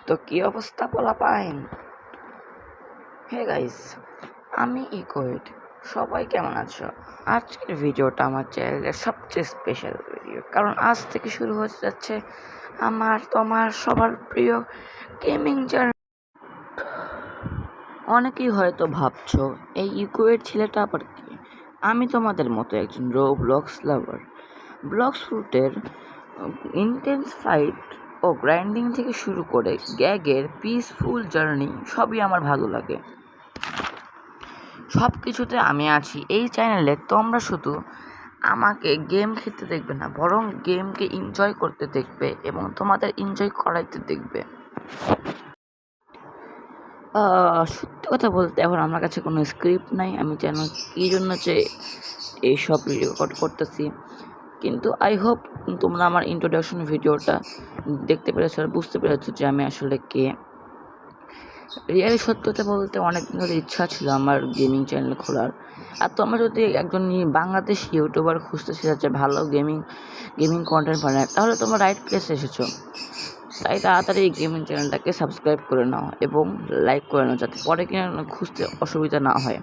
তো কি অবস্থা পোলাপাইন? হে গাইস, আমি ইকোয়েড। সবাই কেমন আছো? আজকের ভিডিওটা আমার চ্যানেলের সবচেয়ে স্পেশাল ভিডিও, কারণ আজ থেকে শুরু হতে যাচ্ছে আমার তোমার সবার প্রিয় গেমিং জার্নি। অনেকেই হয়তো ভাবছো এই ইকোয়েড ছেলেটা আবার কি? আমি তোমাদের মতো একজন ব্লক্স লাভার। ব্লক্স ফ্রুটের ইন্টেন্স ফাইট ও গ্রাইন্ডিং থেকে শুরু করে গ্যাগের পিসফুল জার্নি সবই আমার ভালো লাগে। সব কিছুতে আমি আছি এই চ্যানেলে। তোমরা শুধু আমাকে গেম খেলতে দেখবে না, বরং গেমকে এনজয় করতে দেখবে এবং তোমাদের এনজয় করাইতে দেখবে। সত্যি কথা বলতে এখন আমার কাছে কোনো স্ক্রিপ্ট নাই, আমি যেন কী জন্য যে এইসব রেকর্ড করতেছি, কিন্তু আই হোপ তোমরা আমার ইন্ট্রোডাকশন ভিডিওটা দেখতে পেরেছো আর বুঝতে পেরেছো যে আমি আসলে কে। রিয়েলি সত্যি কথা বলতে অনেক দিন ধরে ইচ্ছা ছিল আমার গেমিং চ্যানেল খোলার। আর তোমরা যদি একজন বাংলাদেশি ইউটিউবার খুঁজতেছি যাচ্ছে ভালো গেমিং কন্টেন্ট বানায়, তাহলে তোমরা রাইট প্লেসে এসেছো। তাই তাড়াতাড়ি এই গেমিং চ্যানেলটাকে সাবস্ক্রাইব করে নাও এবং লাইক করে নাও, যাতে পরে কিনা খুঁজতে অসুবিধা না হয়।